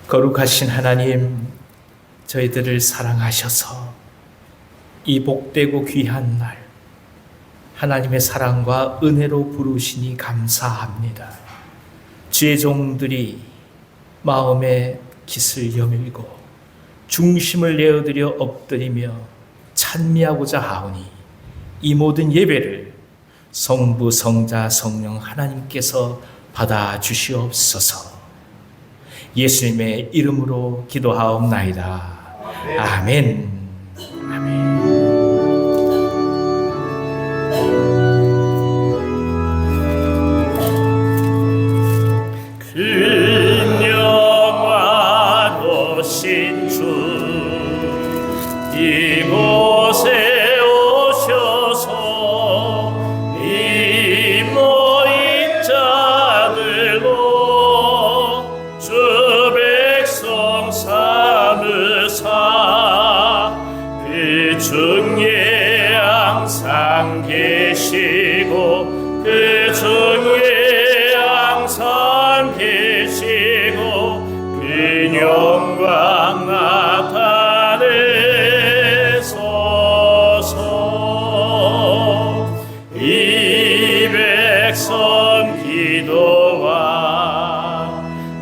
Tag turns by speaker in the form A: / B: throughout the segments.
A: 거룩하신 하나님, 저희들을 사랑하셔서 이 복되고 귀한 날 하나님의 사랑과 은혜로 부르시니 감사합니다. 주의 종들이 마음에 깃을 여밀고 중심을 내어드려 엎드리며 찬미하고자 하오니 이 모든 예배를 성부, 성자, 성령 하나님께서 받아주시옵소서. 예수님의 이름으로 기도하옵나이다. 아멘. 아멘.
B: 근영화 오신 주 이곳에 오셔서 이 모인 자들로 주 백성 삼으사 그 중에 항상 계시고 그 중에 항상 계시고 그 영광 나타내소서. 이 백성 기도와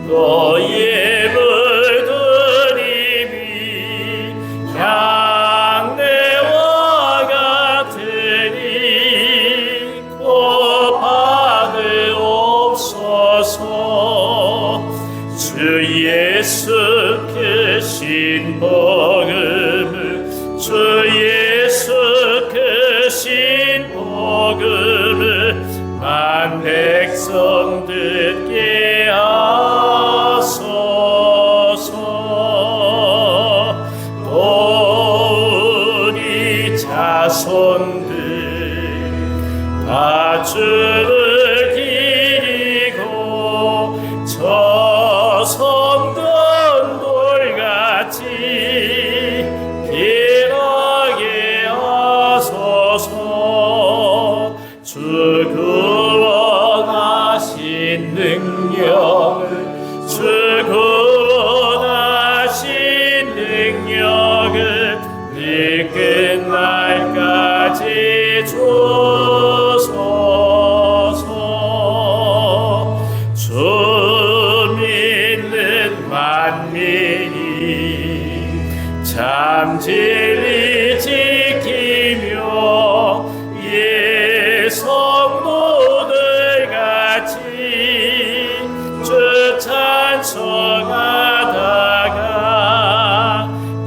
B: 너의 물든 입이 향내와 같으니 곧 받으옵소서. 주 예수 크신 복음을 주 예수 크신 복음을 만 백성 듣게 하소서. 또 우리 자손들 다 주를 기리고 저 성전 돌같이 길하게 하소서. 주 구원하신 능력을 주 구원하신 능력을 늘 끝날까지 주소서. 주 믿는 만민이 참 진리 지키며 예 성도들 같이 주 찬송하다가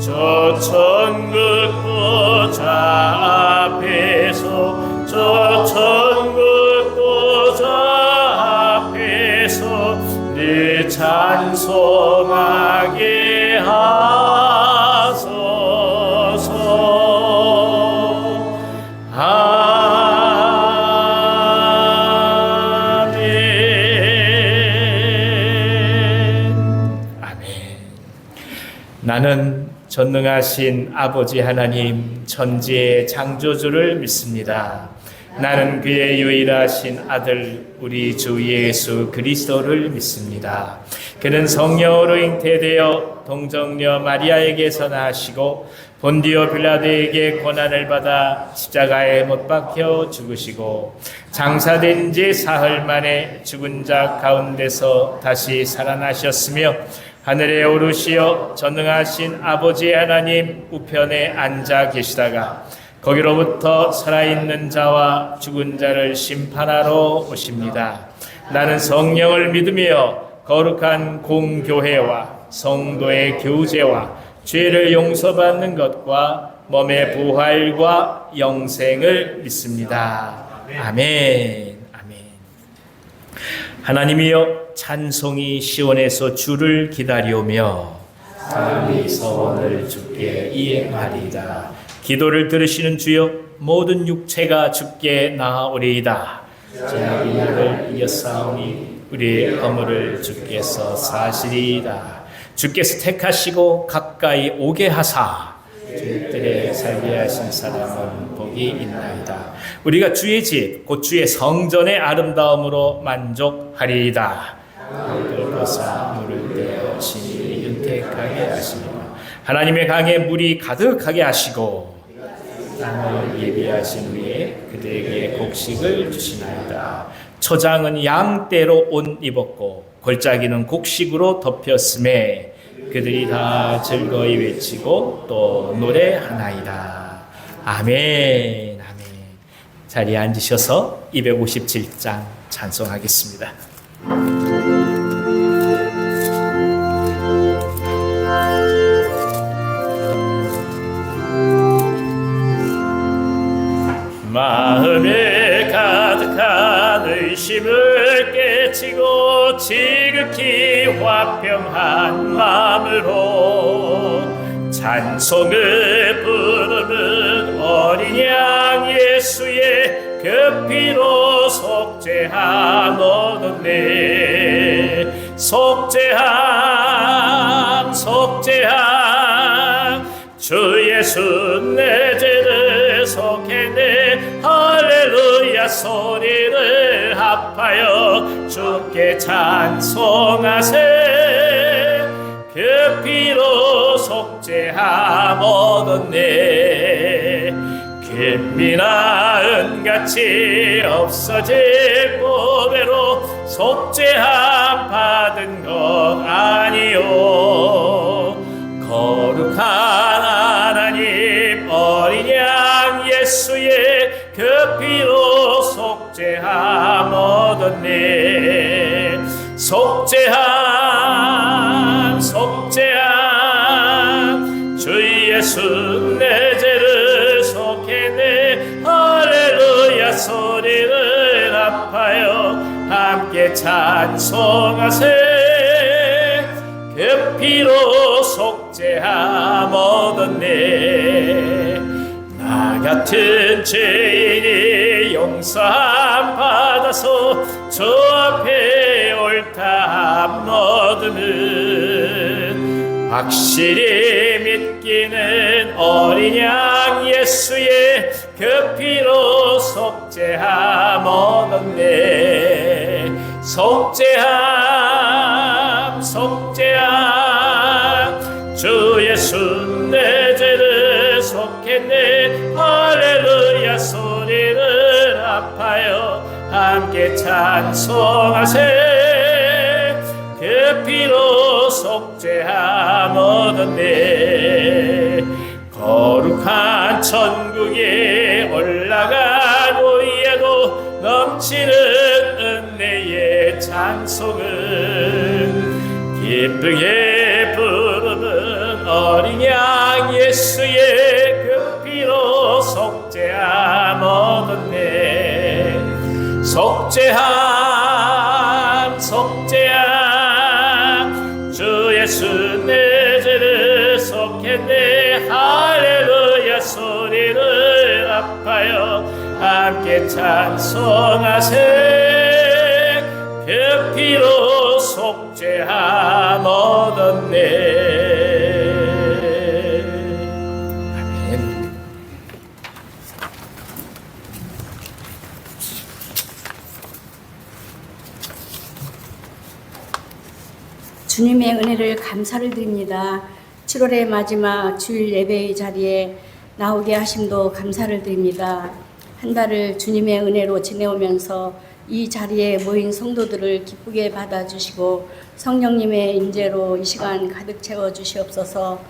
B: 저 천국 보좌 앞에서 저 천국 보좌 앞에서 늘 찬송하게 하소서. 아멘.
A: 아멘. 나는 전능하신 아버지 하나님 천지의 창조주를 믿습니다. 나는 그의 유일하신 아들 우리 주 예수 그리스도를 믿습니다. 그는 성령으로 잉태되어 동정녀 마리아에게서 나시고 본디오 빌라도에게 고난을 받아 십자가에 못 박혀 죽으시고 장사된 지 사흘 만에 죽은 자 가운데서 다시 살아나셨으며 하늘에 오르시어 전능하신 아버지 하나님 우편에 앉아 계시다가 거기로부터 살아있는 자와 죽은 자를 심판하러 오십니다. 나는 성령을 믿으며 거룩한 공교회와 성도의 교제와 죄를 용서받는 것과 몸의 부활과 영생을 믿습니다. 아멘. 아멘. 하나님이여 찬송이 시온에서 주를 기다리오며 사람이 서원을 주께 이행하리이다. 기도를 들으시는 주여 모든 육체가 주께 나아오리이다. 죄악이 나를 이겼사오니 우리의 허물을 주께서 사시리이다. 주께서 택하시고 가까이 오게 하사 주들에 살게 하신 사람은 복이 있나이다. 우리가 주의 집 곧 주의 성전의 아름다움으로 만족하리이다. 물을 벗어 물을 떼어 신이 가게 하시며 하나님의 강에 물이 가득하게 하시고 땅을 예비하신 후에 그들에게 곡식을 주시나이다. 초장은 양떼로 옷 입었고 골짜기는 곡식으로 덮였음에 그들이 다 즐거이 외치고 또 노래하나이다. 아멘. 아멘. 자리에 앉으셔서 257장 찬송하겠습니다.
B: 마음에 가득한 의심을 깨치고 지극히 화평한 마음으로 찬송을 부르는 어린 양 예수의 그 피로 속죄함 얻었네. 속죄함 주 예수 내 죄를 속했네. 할렐루야 소리를 합하여 주께 찬송하세. 그 피로 속죄함 얻었네. 김이나 은같이 없어질 보배로 속죄함 받은 것 아니요. 거룩한 하나님 어린 양 예수의 그 피로 속죄함 얻었네. 속죄함 주 예수 내 죄를 속했네. 할렐루야 소리를 합하여 함께 찬송하세. 그 피로 속죄함 얻었네. 나 같은 죄인이 용서함 받아서 주 앞에 옳다함 얻음은 확실히 믿기는 어린 양 예수의 그 피로 속죄함 얻었네. 속죄함 주 예수 내 죄를 속했네. 할렐루야 소리를 합하여 함께 찬송하세. 그 피로 속죄함 얻었네. 거룩한 천국에 올라간 후에도 넘치는 은혜의 찬송을 기쁘게 부르는 어린 양 예수의 그 피로 속죄함 얻었네. 속죄함 주 예수 내 죄를 속했네. 할렐루야 소리를 합하여 함께 찬송하세. 그 피로 속죄함 얻었네.
A: 아멘.
C: 주님의 은혜를 감사를 드립니다. 7월의 마지막 주일 예배의 자리에 나오게 하심도 감사를 드립니다. 한 달을 주님의 은혜로 지내오면서 이 자리에 모인 성도들을 기쁘게 받아주시고 성령님의 인재로 이 시간 가득 채워주시옵소서.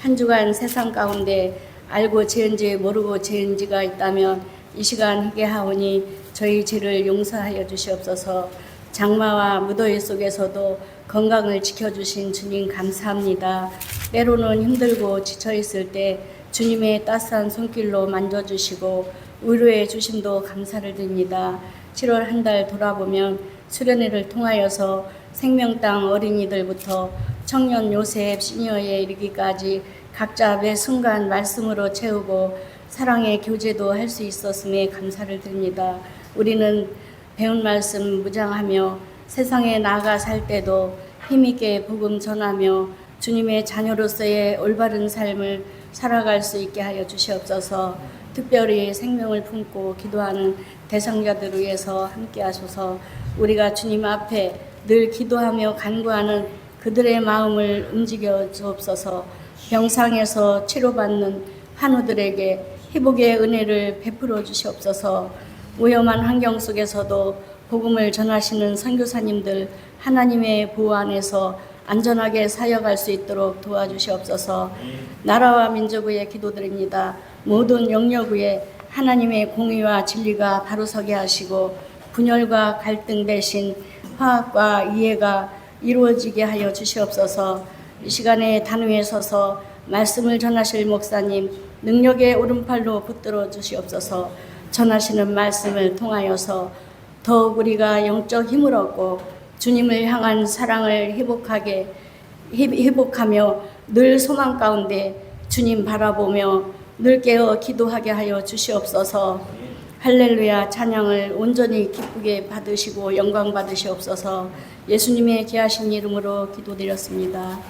C: 한 주간 세상 가운데 알고 지은지 모르고 지은지가 있다면 이 시간 회개하오니 저희 죄를 용서하여 주시옵소서. 장마와 무더위 속에서도 건강을 지켜주신 주님 감사합니다. 때로는 힘들고 지쳐있을 때 주님의 따스한 손길로 만져주시고 위로해 주심도 감사를 드립니다. 7월 한 달 돌아보면 수련회를 통하여서 생명땅 어린이들부터 청년 요셉 시니어에 이르기까지 각자 매 순간 말씀으로 채우고 사랑의 교제도 할 수 있었음에 감사를 드립니다. 우리는 배운 말씀 무장하며 세상에 나아가 살 때도 힘있게 복음 전하며 주님의 자녀로서의 올바른 삶을 살아갈 수 있게 하여 주시옵소서. 특별히 생명을 품고 기도하는 대상자들을 위해서 함께 하소서. 우리가 주님 앞에 늘 기도하며 간구하는 그들의 마음을 움직여 주옵소서. 병상에서 치료받는 환우들에게 회복의 은혜를 베풀어 주시옵소서. 위험한 환경 속에서도 복음을 전하시는 선교사님들 하나님의 보호 안에서 안전하게 사역할 수 있도록 도와주시옵소서. 나라와 민족 위에 기도드립니다. 모든 영역 위에 하나님의 공의와 진리가 바로서게 하시고 분열과 갈등 대신 화합과 이해가 이루어지게 하여 주시옵소서. 이 시간에 단위에 서서 말씀을 전하실 목사님 능력의 오른팔로 붙들어 주시옵소서. 전하시는 말씀을 통하여서 더욱 우리가 영적 힘을 얻고 주님을 향한 사랑을 회복하며 늘 소망 가운데 주님 바라보며 늘 깨어 기도하게 하여 주시옵소서. 할렐루야. 찬양을 온전히 기쁘게 받으시고 영광 받으시옵소서. 예수님의 귀하신 이름으로 기도드렸습니다.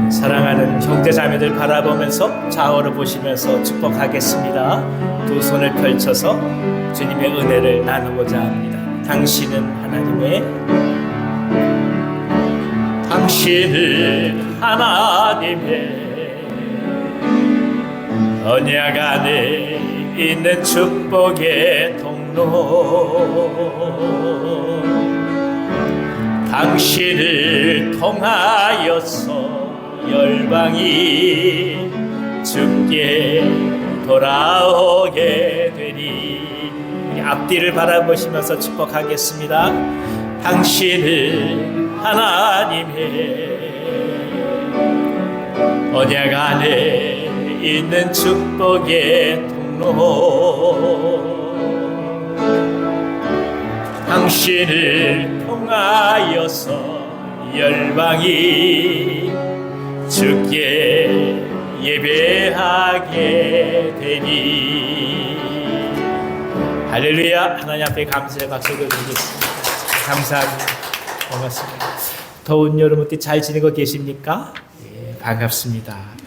A: 사랑하는 형제자매들 바라보면서 좌우를 보시면서 축복하겠습니다. 두 손을 펼쳐서 주님의 은혜를 나누고자 합니다. 당신은 하나님의 언약 안에 있는 축복의 통로, 당신을 통하여서 열방이 주께 돌아오게 되니. 앞뒤를 바라보시면서 축복하겠습니다. 당신은 하나님의 언약 안에 있는 축복의 통로, 당신을 통하여서 열방이 주께 예배하게 되니. 할렐루야. 하나님 앞에 감사의 박수를 드리겠습니다. 감사합니다. 고맙습니다. 더운 여름어때 잘 지내고 계십니까? 예, 반갑습니다.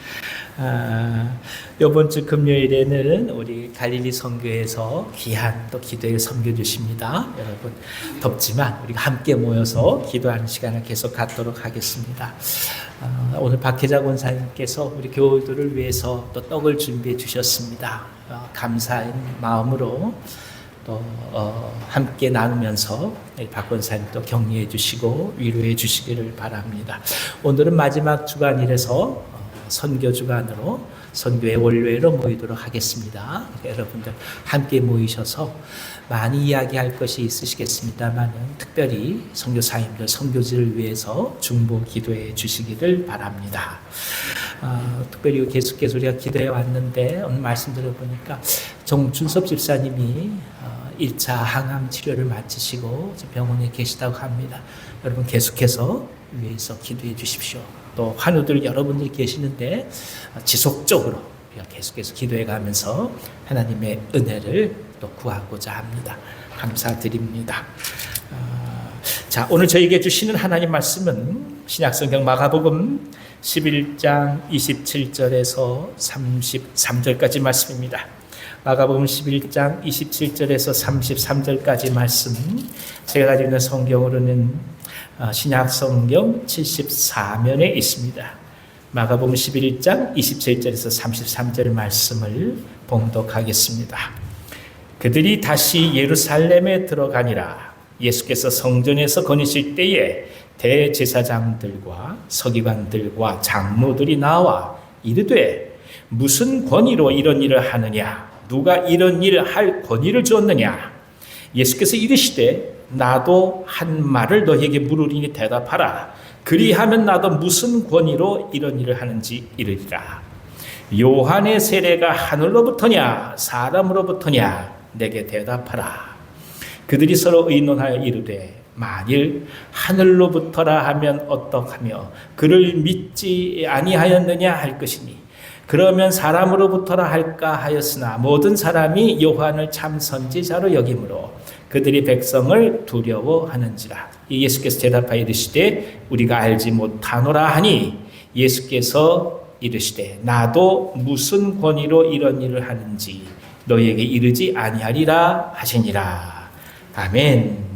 A: 이번 주 금요일에는 우리 갈릴리 선교에서 귀한 또 기도에 섬겨주십니다. 여러분 덥지만 우리가 함께 모여서 기도하는 시간을 계속 갖도록 하겠습니다. 오늘 박혜자 권사님께서 우리 교우들을 위해서 또 떡을 준비해 주셨습니다. 감사의 마음으로 또 함께 나누면서 박 권사님 또 격려해 주시고 위로해 주시기를 바랍니다. 오늘은 마지막 주간이라서 선교 주간으로 선교의 월요일로 모이도록 하겠습니다. 여러분들 함께 모이셔서 많이 이야기할 것이 있으시겠습니다만 특별히 선교사님들 선교지를 위해서 중보 기도해 주시기를 바랍니다. 특별히 계속해서 우리가 기도해 왔는데 오늘 말씀 들어보니까 정준섭 집사님이 1차 항암 치료를 마치시고 병원에 계시다고 합니다. 여러분 계속해서 위해서 기도해 주십시오. 또 환우들 여러분들이 계시는데 지속적으로 우리가 계속해서 기도해 가면서 하나님의 은혜를 또 구하고자 합니다. 감사드립니다. 자, 오늘 저에게 주시는 하나님 말씀은 신약성경 마가복음 11장 27절에서 33절까지 말씀입니다. 마가복음 11장 27절에서 33절까지 말씀, 제가 가지고 있는 성경으로는 신약성경 74면에 있습니다. 마가복음 11장 27절에서 33절 말씀을 봉독하겠습니다. 그들이 다시 예루살렘에 들어가니라. 예수께서 성전에서 거니실 때에 대제사장들과 서기관들과 장로들이 나와 이르되 무슨 권위로 이런 일을 하느냐? 누가 이런 일을 할 권위를 주었느냐? 예수께서 이르시되 나도 한 말을 너희에게 물으리니 대답하라. 그리하면 나도 무슨 권위로 이런 일을 하는지 이르리라. 요한의 세례가 하늘로부터냐 사람으로부터냐 내게 대답하라. 그들이 서로 의논하여 이르되 만일 하늘로부터라 하면 어떡하며 그를 믿지 아니하였느냐 할 것이니 그러면 사람으로부터라 할까 하였으나 모든 사람이 요한을 참 선지자로 여기므로 그들이 백성을 두려워하는지라. 예수께서 대답하여 이르시되 우리가 알지 못하노라 하니 예수께서 이르시되 나도 무슨 권위로 이런 일을 하는지 너희에게 이르지 아니하리라 하시니라. 아멘.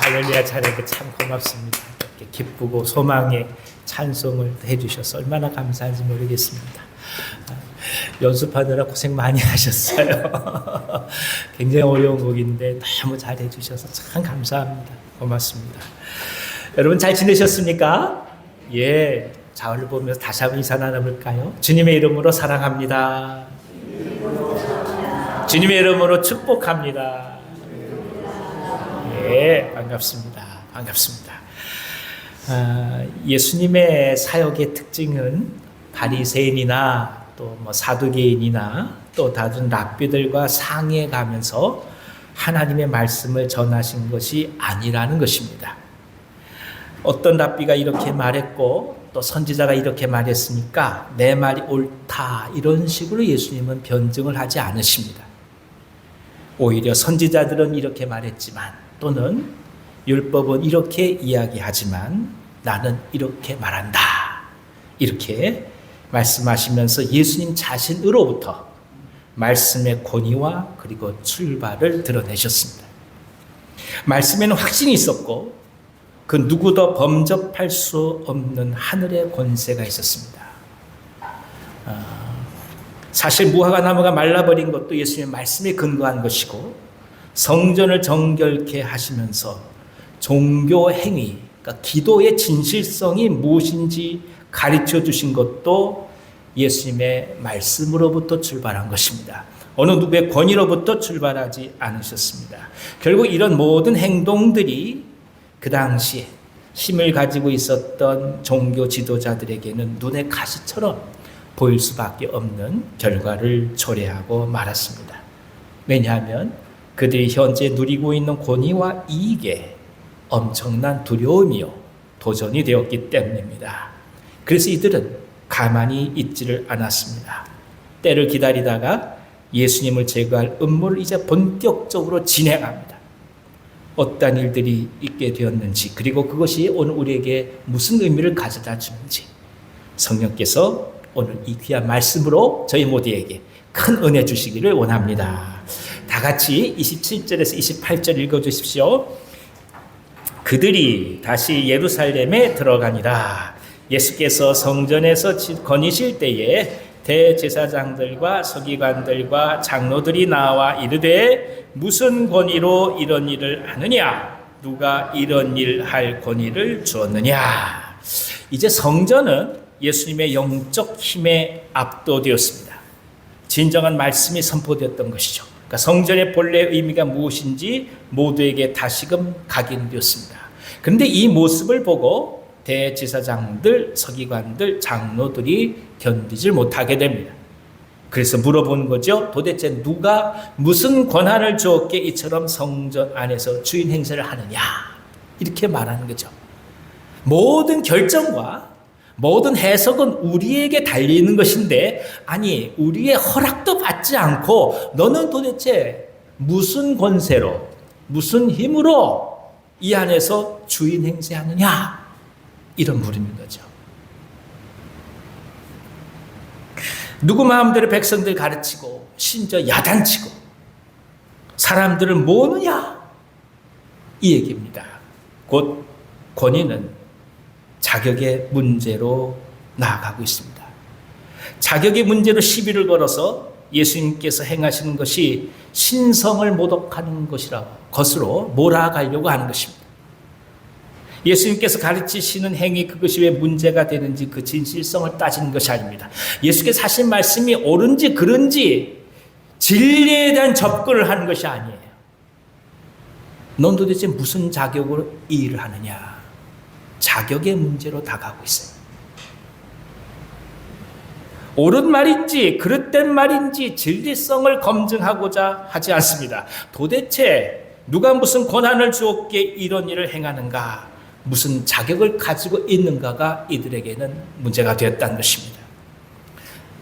A: 할렐루야 찬양께 참 고맙습니다. 이렇게 기쁘고 소망의 찬송을 해주셔서 얼마나 감사한지 모르겠습니다. 연습하느라 고생 많이 하셨어요. 굉장히 어려운 곡인데 너무 잘 해주셔서 참 감사합니다. 고맙습니다. 여러분 잘 지내셨습니까? 예, 자원을 보면서 다시 한번 인사 나눠볼까요? 주님의 이름으로 사랑합니다. 주님의 이름으로 축복합니다. 예, 반갑습니다. 반갑습니다. 예수님의 사역의 특징은 바리새인이나 또 뭐 사두개인이나 또 다른 랍비들과 상의해 가면서 하나님의 말씀을 전하신 것이 아니라는 것입니다. 어떤 랍비가 이렇게 말했고 또 선지자가 이렇게 말했으니까 내 말이 옳다 이런 식으로 예수님은 변증을 하지 않으십니다. 오히려 선지자들은 이렇게 말했지만 또는 율법은 이렇게 이야기하지만 나는 이렇게 말한다. 이렇게 말씀하시면서 예수님 자신으로부터 말씀의 권위와 그리고 출발을 드러내셨습니다. 말씀에는 확신이 있었고 그 누구도 범접할 수 없는 하늘의 권세가 있었습니다. 사실 무화과 나무가 말라버린 것도 예수님의 말씀에 근거한 것이고, 성전을 정결케 하시면서 종교 행위, 그러니까 기도의 진실성이 무엇인지 가르쳐 주신 것도 예수님의 말씀으로부터 출발한 것입니다. 어느 누구의 권위로부터 출발하지 않으셨습니다. 결국 이런 모든 행동들이 그 당시에 힘을 가지고 있었던 종교 지도자들에게는 눈의 가시처럼 보일 수밖에 없는 결과를 초래하고 말았습니다. 왜냐하면 그들이 현재 누리고 있는 권위와 이익에 엄청난 두려움이요 도전이 되었기 때문입니다. 그래서 이들은 가만히 있지를 않았습니다. 때를 기다리다가 예수님을 제거할 음모를 이제 본격적으로 진행합니다. 어떤 일들이 있게 되었는지, 그리고 그것이 오늘 우리에게 무슨 의미를 가져다 주는지 성령께서 오늘 이 귀한 말씀으로 저희 모두에게 큰 은혜 주시기를 원합니다. 다 같이 27절에서 28절 읽어주십시오. 그들이 다시 예루살렘에 들어가니라. 예수께서 성전에서 거니실 때에 대제사장들과 서기관들과 장로들이 나와 이르되 무슨 권위로 이런 일을 하느냐? 누가 이런 일 할 권위를 주었느냐? 이제 성전은 예수님의 영적 힘에 압도되었습니다. 진정한 말씀이 선포되었던 것이죠. 그러니까 성전의 본래 의미가 무엇인지 모두에게 다시금 각인되었습니다. 그런데 이 모습을 보고 대제사장들, 서기관들, 장로들이 견디질 못하게 됩니다. 그래서 물어본 거죠. 도대체 누가 무슨 권한을 주었기에 이처럼 성전 안에서 주인 행세를 하느냐? 이렇게 말하는 거죠. 모든 결정과 모든 해석은 우리에게 달려있는 것인데, 아니 우리의 허락도 받지 않고 너는 도대체 무슨 권세로, 무슨 힘으로 이 안에서 주인 행세하느냐? 이런 물음인 거죠. 누구 마음대로 백성들 가르치고 심지어 야단치고 사람들을 모으느냐? 이 얘기입니다. 곧 권위는 자격의 문제로 나아가고 있습니다. 자격의 문제로 시비를 걸어서 예수님께서 행하시는 것이 신성을 모독하는 것으로 몰아가려고 하는 것입니다. 예수님께서 가르치시는 행위, 그것이 왜 문제가 되는지 그 진실성을 따지는 것이 아닙니다. 예수께서 하신 말씀이 옳은지 그른지 진리에 대한 접근을 하는 것이 아니에요. 넌 도대체 무슨 자격으로 이 일을 하느냐? 자격의 문제로 다가오고 있어요. 옳은 말인지 그릇된 말인지 진리성을 검증하고자 하지 않습니다. 도대체 누가 무슨 권한을 주었기에 이런 일을 행하는가, 무슨 자격을 가지고 있는가가 이들에게는 문제가 되었다는 것입니다.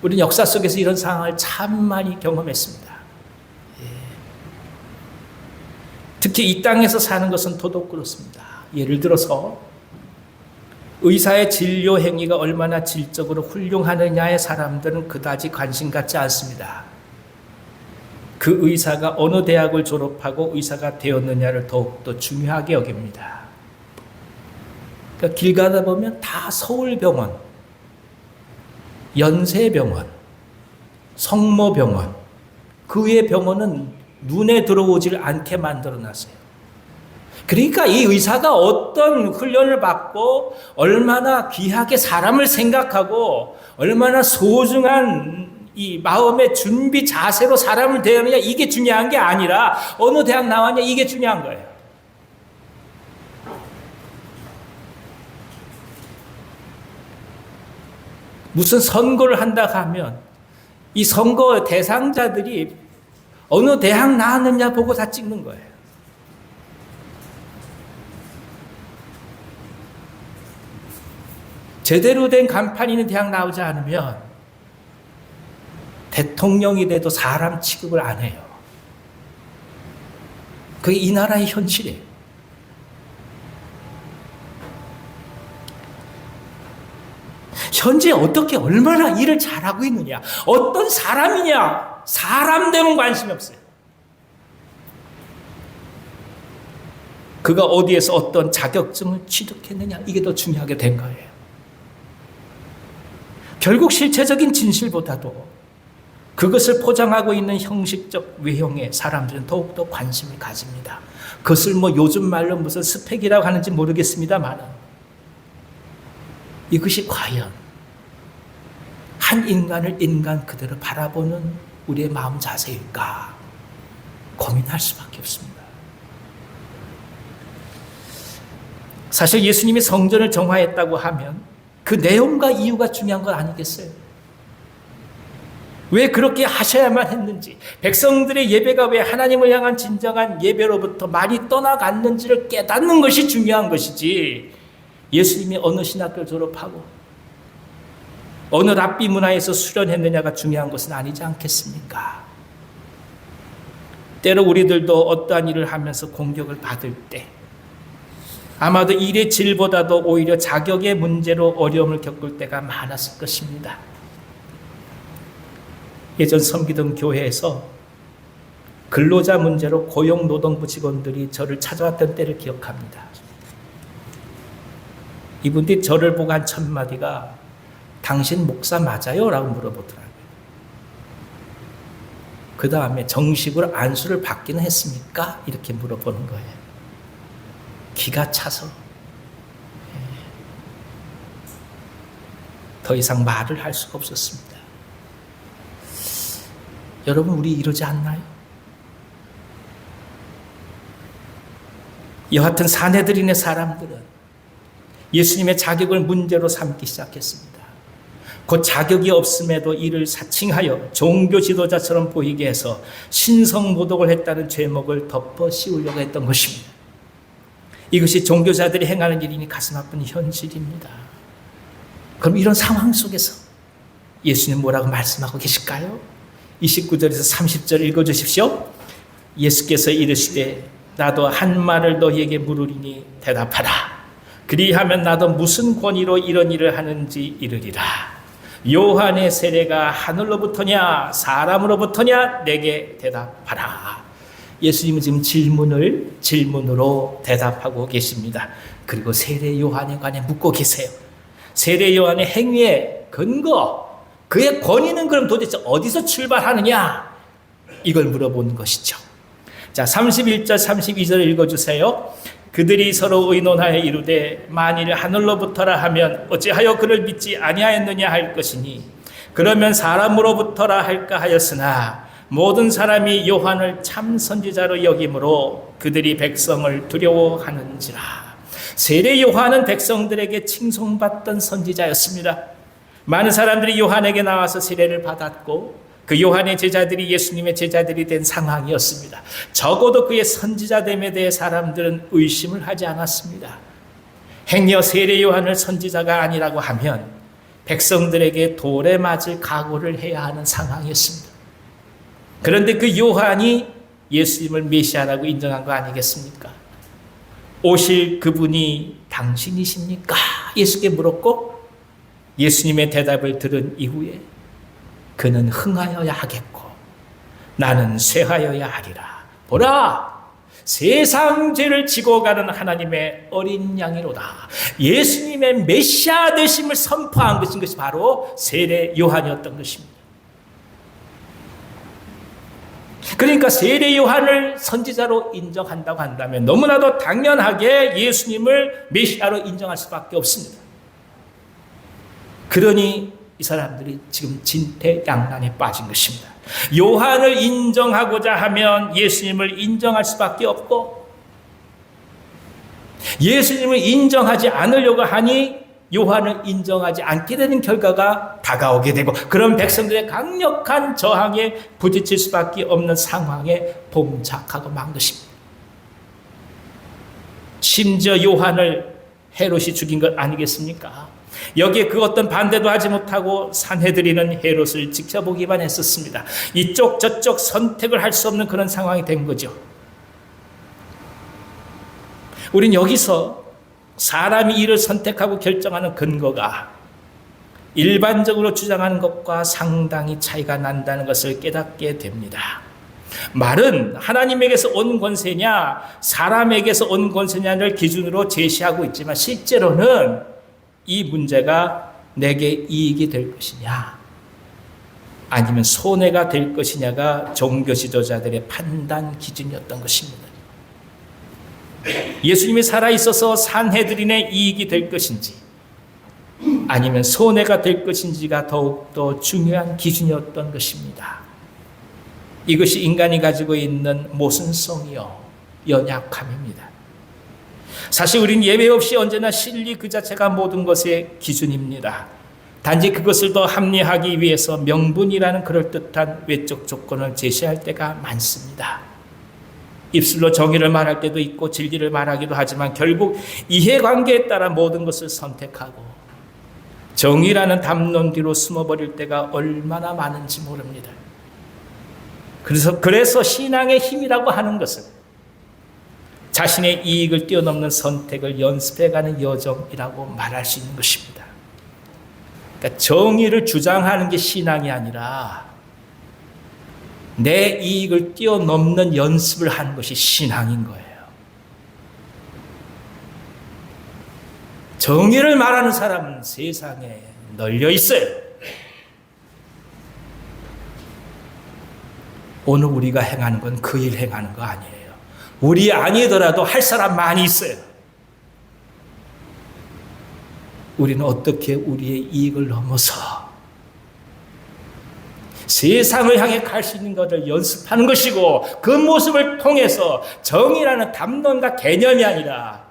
A: 우리는 역사 속에서 이런 상황을 참 많이 경험했습니다. 특히 이 땅에서 사는 것은 더더욱 그렇습니다. 예를 들어서 의사의 진료 행위가 얼마나 질적으로 훌륭하느냐에 사람들은 그다지 관심 갖지 않습니다. 그 의사가 어느 대학을 졸업하고 의사가 되었느냐를 더욱더 중요하게 여깁니다. 그러니까 길 가다 보면 다 서울병원, 연세병원, 성모병원, 그 외의 병원은 눈에 들어오질 않게 만들어놨어요. 그러니까 이 의사가 어떤 훈련을 받고 얼마나 귀하게 사람을 생각하고 얼마나 소중한 이 마음의 준비 자세로 사람을 대하느냐, 이게 중요한 게 아니라 어느 대학 나왔냐, 이게 중요한 거예요. 무슨 선거를 한다 하면 이 선거 대상자들이 어느 대학 나왔느냐 보고 다 찍는 거예요. 제대로 된 간판 있는 대학 나오지 않으면 대통령이 돼도 사람 취급을 안 해요. 그게 이 나라의 현실이에요. 현재 어떻게 얼마나 일을 잘하고 있느냐, 어떤 사람이냐, 사람 되면 관심이 없어요. 그가 어디에서 어떤 자격증을 취득했느냐, 이게 더 중요하게 된 거예요. 결국 실체적인 진실보다도 그것을 포장하고 있는 형식적 외형에 사람들은 더욱더 관심을 가집니다. 그것을 요즘 말로 무슨 스펙이라고 하는지 모르겠습니다만 이것이 과연 한 인간을 인간 그대로 바라보는 우리의 마음 자세일까 고민할 수밖에 없습니다. 사실 예수님이 성전을 정화했다고 하면 그 내용과 이유가 중요한 건 아니겠어요? 왜 그렇게 하셔야만 했는지, 백성들의 예배가 왜 하나님을 향한 진정한 예배로부터 많이 떠나갔는지를 깨닫는 것이 중요한 것이지, 예수님이 어느 신학교를 졸업하고 어느 랍비 문화에서 수련했느냐가 중요한 것은 아니지 않겠습니까? 때로 우리들도 어떠한 일을 하면서 공격을 받을 때 아마도 일의 질보다도 오히려 자격의 문제로 어려움을 겪을 때가 많았을 것입니다. 예전 섬기던 교회에서 근로자 문제로 고용노동부 직원들이 저를 찾아왔던 때를 기억합니다. 이분들이 저를 보고 한 첫 마디가 당신 목사 맞아요? 라고 물어보더라고요. 그 다음에 정식으로 안수를 받기는 했습니까? 이렇게 물어보는 거예요. 기가 차서 더 이상 말을 할 수가 없었습니다. 여러분, 우리 이러지 않나요? 여하튼 사내들인의 사람들은 예수님의 자격을 문제로 삼기 시작했습니다. 그 자격이 없음에도 이를 사칭하여 종교 지도자처럼 보이게 해서 신성모독을 했다는 죄목을 덮어 씌우려고 했던 것입니다. 이것이 종교자들이 행하는 일이니 가슴 아픈 현실입니다. 그럼 이런 상황 속에서 예수님 뭐라고 말씀하고 계실까요? 29절에서 30절 읽어주십시오. 예수께서 이르시되 나도 한 말을 너희에게 물으리니 대답하라. 그리하면 나도 무슨 권위로 이런 일을 하는지 이르리라. 요한의 세례가 하늘로부터냐 사람으로부터냐 내게 대답하라. 예수님은 지금 질문으로 대답하고 계십니다. 그리고 세례 요한에 관해 묻고 계세요. 세례 요한의 행위의 근거, 그의 권위는 그럼 도대체 어디서 출발하느냐? 이걸 물어보는 것이죠. 자, 31절 32절 읽어주세요. 그들이 서로 의논하여 이르되 만일 하늘로부터라 하면 어찌하여 그를 믿지 아니하였느냐 할 것이니 그러면 사람으로부터라 할까 하였으나 모든 사람이 요한을 참 선지자로 여김으로 그들이 백성을 두려워하는지라. 세례 요한은 백성들에게 칭송받던 선지자였습니다. 많은 사람들이 요한에게 나와서 세례를 받았고 그 요한의 제자들이 예수님의 제자들이 된 상황이었습니다. 적어도 그의 선지자됨에 대해 사람들은 의심을 하지 않았습니다. 행여 세례 요한을 선지자가 아니라고 하면 백성들에게 돌에 맞을 각오를 해야 하는 상황이었습니다. 그런데 그 요한이 예수님을 메시아라고 인정한 거 아니겠습니까? 오실 그분이 당신이십니까? 예수께 물었고 예수님의 대답을 들은 이후에 그는 흥하여야 하겠고 나는 쇠하여야 하리라. 보라, 세상 죄를 지고 가는 하나님의 어린 양이로다. 예수님의 메시아 되심을 선포한 것이 바로 세례 요한이었던 것입니다. 그러니까 세례 요한을 선지자로 인정한다고 한다면 너무나도 당연하게 예수님을 메시아로 인정할 수밖에 없습니다. 그러니 이 사람들이 지금 진퇴양난에 빠진 것입니다. 요한을 인정하고자 하면 예수님을 인정할 수밖에 없고 예수님을 인정하지 않으려고 하니 요한을 인정하지 않게 되는 결과가 다가오게 되고 그런 백성들의 강력한 저항에 부딪힐 수밖에 없는 상황에 봉착하고 만 것입니다. 심지어 요한을 헤롯이 죽인 것 아니겠습니까? 여기에 그 어떤 반대도 하지 못하고 산헤드린은 헤롯을 지켜보기만 했었습니다. 이쪽 저쪽 선택을 할 수 없는 그런 상황이 된 거죠. 우린 여기서 사람이 일을 선택하고 결정하는 근거가 일반적으로 주장하는 것과 상당히 차이가 난다는 것을 깨닫게 됩니다. 말은 하나님에게서 온 권세냐 사람에게서 온 권세냐를 기준으로 제시하고 있지만 실제로는 이 문제가 내게 이익이 될 것이냐 아니면 손해가 될 것이냐가 종교 지도자들의 판단 기준이었던 것입니다. 예수님이 살아있어서 산헤드린의 이익이 될 것인지 아니면 손해가 될 것인지가 더욱더 중요한 기준이었던 것입니다. 이것이 인간이 가지고 있는 모순성이요 연약함입니다. 사실 우린 예외 없이 언제나 진리 그 자체가 모든 것의 기준입니다. 단지 그것을 더 합리화하기 위해서 명분이라는 그럴듯한 외적 조건을 제시할 때가 많습니다. 입술로 정의를 말할 때도 있고 진리를 말하기도 하지만 결국 이해관계에 따라 모든 것을 선택하고 정의라는 담론 뒤로 숨어버릴 때가 얼마나 많은지 모릅니다. 그래서 신앙의 힘이라고 하는 것은 자신의 이익을 뛰어넘는 선택을 연습해가는 여정이라고 말할 수 있는 것입니다. 그러니까 정의를 주장하는 게 신앙이 아니라 내 이익을 뛰어넘는 연습을 하는 것이 신앙인 거예요. 정의를 말하는 사람은 세상에 널려 있어요. 오늘 우리가 행하는 건 그 일 행하는 거 아니에요. 우리 아니더라도 할 사람 많이 있어요. 우리는 어떻게 우리의 이익을 넘어서 세상을 향해 갈 수 있는 것을 연습하는 것이고 그 모습을 통해서 정의라는 담론과 개념이 아니라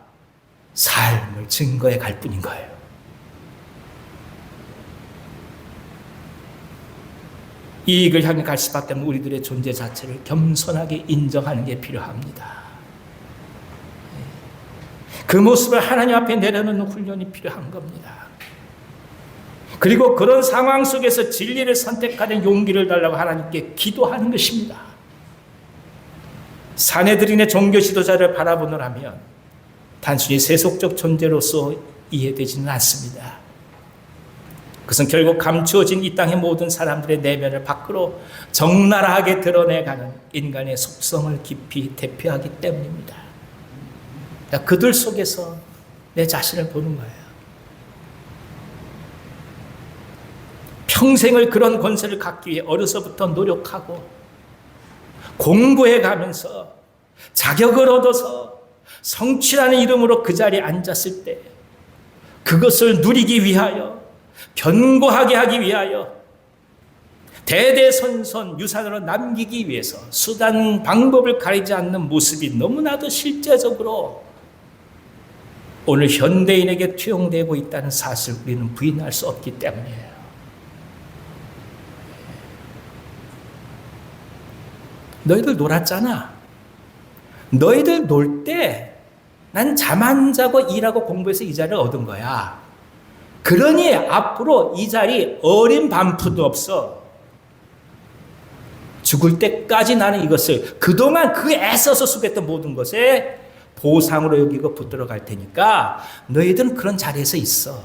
A: 삶을 증거해 갈 뿐인 거예요. 이익을 향해 갈 수밖에 없는 우리들의 존재 자체를 겸손하게 인정하는 게 필요합니다. 그 모습을 하나님 앞에 내려놓는 훈련이 필요한 겁니다. 그리고 그런 상황 속에서 진리를 선택하는 용기를 달라고 하나님께 기도하는 것입니다. 산헤드린의 종교 지도자를 바라보노라면 단순히 세속적 존재로서 이해되지는 않습니다. 그것은 결국 감추어진 이 땅의 모든 사람들의 내면을 밖으로 적나라하게 드러내가는 인간의 속성을 깊이 대표하기 때문입니다. 그들 속에서 내 자신을 보는 거예요. 평생을 그런 권세를 갖기 위해 어려서부터 노력하고 공부해 가면서 자격을 얻어서 성취라는 이름으로 그 자리에 앉았을 때 그것을 누리기 위하여 견고하게 하기 위하여 대대손손 유산으로 남기기 위해서 수단 방법을 가리지 않는 모습이 너무나도 실제적으로 오늘 현대인에게 투영되고 있다는 사실을 우리는 부인할 수 없기 때문이에요. 너희들 놀았잖아. 너희들 놀 때 난 잠 안 자고 일하고 공부해서 이 자리를 얻은 거야. 그러니 앞으로 이 자리 어린 반푸도 없어. 죽을 때까지 나는 이것을 그동안 그 애써서 수고했던 모든 것에 보상으로 여기고 붙들어 갈 테니까 너희들은 그런 자리에서 있어.